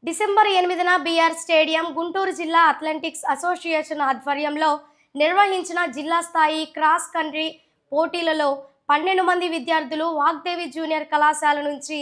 December 8న BR stadium Guntur జిల్లా athletics association ఆధ్వర్యంలో నిర్వహించిన జిల్లా స్థాయి క్రాస్ కంట్రీ పోటీలలో 12 మంది విద్యార్థులు వాగ్దేవి జూనియర్ కళాశాల నుంచి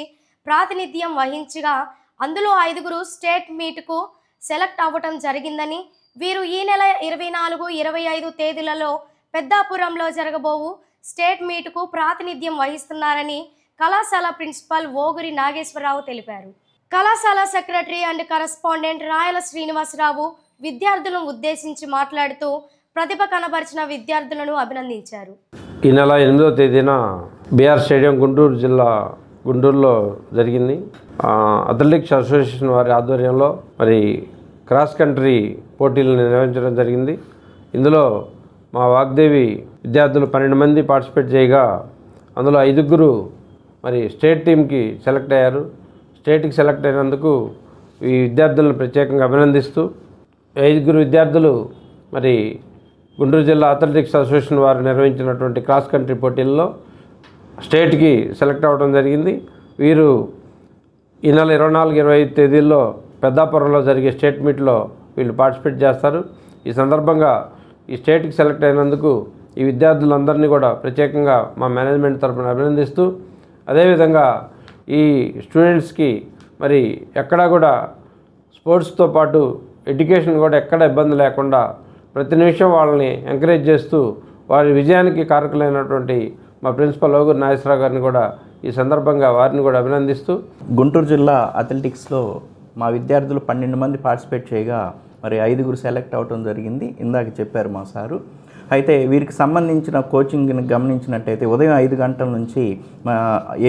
ప్రాతినిధ్యం వహించగా అందులో 5గురు స్టేట్ మీట్కు సెలెక్ట్ అవ్వటం జరిగిందని, వీరు ఈ నెల 24, 25 తేదీలలో పెద్దాపురంలో జరగబోవు స్టేట్ మీట్కు ప్రాతినిధ్యం వహిస్తున్నారని కళాశాల ప్రిన్సిపల్ ఓగురి నాగేశ్వరరావు తెలిపారు. కళాశాల సెక్రటరీ అండ్ కరెస్పాండెంట్ రాయల శ్రీనివాసరావు విద్యార్థులను ఉద్దేశించి మాట్లాడుతూ ప్రతిభ కనబరిచిన విద్యార్థులను అభినందించారు. ఈ నెల 8వ తేదీన బీఆర్ స్టేడియం గుంటూరు జిల్లా గుంటూరులో జరిగింది. అథ్లెటిక్స్ అసోసియేషన్ వారి ఆధ్వర్యంలో మరి క్రాస్ కంట్రీ పోటీలను నిర్వహించడం జరిగింది. ఇందులో మా వాగ్దేవి విద్యార్థులు 12 మంది పార్టిసిపేట్ చేయగా అందులో 5గురు మరి స్టేట్ టీంకి సెలెక్ట్ అయ్యారు. స్టేట్కి సెలెక్ట్ అయినందుకు ఈ విద్యార్థులను ప్రత్యేకంగా అభినందిస్తూ 5గురు విద్యార్థులు మరి గుంటూరు జిల్లా అథ్లెటిక్స్ అసోసియేషన్ వారు నిర్వహించినటువంటి క్రాస్ కంట్రీ పోటీల్లో స్టేట్కి సెలెక్ట్ అవ్వడం జరిగింది. వీరు ఈ నెల 24, 25 తేదీల్లో పెద్దాపురంలో జరిగే స్టేట్ మీట్లో వీళ్ళు పార్టిసిపేట్ చేస్తారు. ఈ సందర్భంగా ఈ స్టేట్కి సెలెక్ట్ అయినందుకు ఈ విద్యార్థులందరినీ కూడా ప్రత్యేకంగా మా మేనేజ్మెంట్ తరఫున అభినందిస్తూ, అదేవిధంగా ఈ స్టూడెంట్స్కి మరి ఎక్కడా కూడా స్పోర్ట్స్తో పాటు ఎడ్యుకేషన్ కూడా ఎక్కడ ఇబ్బంది లేకుండా ప్రతి నిమిషం వాళ్ళని ఎంకరేజ్ చేస్తూ వారి విజయానికి కారకులైనటువంటి మా ప్రిన్సిపల్ ఓగురి నాగేశ్వరరావు గారిని కూడా ఈ సందర్భంగా వారిని కూడా అభినందిస్తూ, గుంటూరు జిల్లా అథ్లెటిక్స్లో మా విద్యార్థులు 12 మంది పార్టిసిపేట్ చేయగా మరి 5గురు సెలెక్ట్ అవడం జరిగింది. ఇందాక చెప్పారు మా సారు. అయితే వీరికి సంబంధించిన కోచింగ్ని గమనించినట్టయితే ఉదయం 5 గంటల నుంచి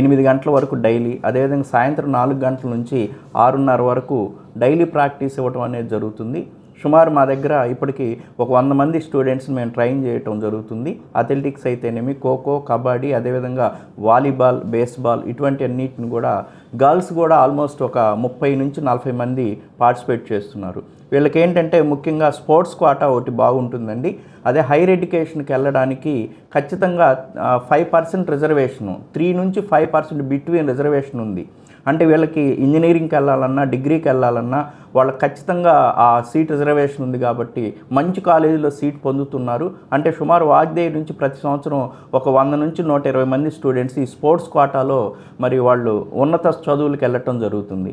8 గంటల వరకు డైలీ, అదేవిధంగా సాయంత్రం 4 గంటల నుంచి 6:30 వరకు డైలీ ప్రాక్టీస్ ఇవ్వడం అనేది జరుగుతుంది. సుమారు మా దగ్గర ఇప్పటికీ ఒక 100 మంది స్టూడెంట్స్ని మేము ట్రైన్ చేయటం జరుగుతుంది. అథ్లెటిక్స్ అయితేనేమి, ఖోఖో, కబడ్డీ, అదేవిధంగా వాలీబాల్, బేస్బాల్ ఇటువంటి అన్నిటిని కూడా గర్ల్స్ కూడా ఆల్మోస్ట్ ఒక 30 నుంచి 40 మంది పార్టిసిపేట్ చేస్తున్నారు. వీళ్ళకి ఏంటంటే ముఖ్యంగా స్పోర్ట్స్ కోటా ఒకటి బాగుంటుందండి. అదే హైయర్ ఎడ్యుకేషన్కి వెళ్ళడానికి ఖచ్చితంగా 5% రిజర్వేషను, 3 నుంచి 5% బిట్వీన్ రిజర్వేషన్ ఉంది. అంటే వీళ్ళకి ఇంజనీరింగ్కి వెళ్ళాలన్నా, డిగ్రీకి వెళ్ళాలన్నా వాళ్ళకి ఖచ్చితంగా ఆ సీట్ రిజర్వేషన్ ఉంది కాబట్టి మంచి కాలేజీలో సీట్ పొందుతున్నారు. అంటే సుమారు వాగ్దేవి నుంచి ప్రతి సంవత్సరం ఒక 100 నుంచి 120 మంది స్టూడెంట్స్ ఈ స్పోర్ట్స్ కోటాలో మరి వాళ్ళు ఉన్నత చదువులకు వెళ్ళటం జరుగుతుంది.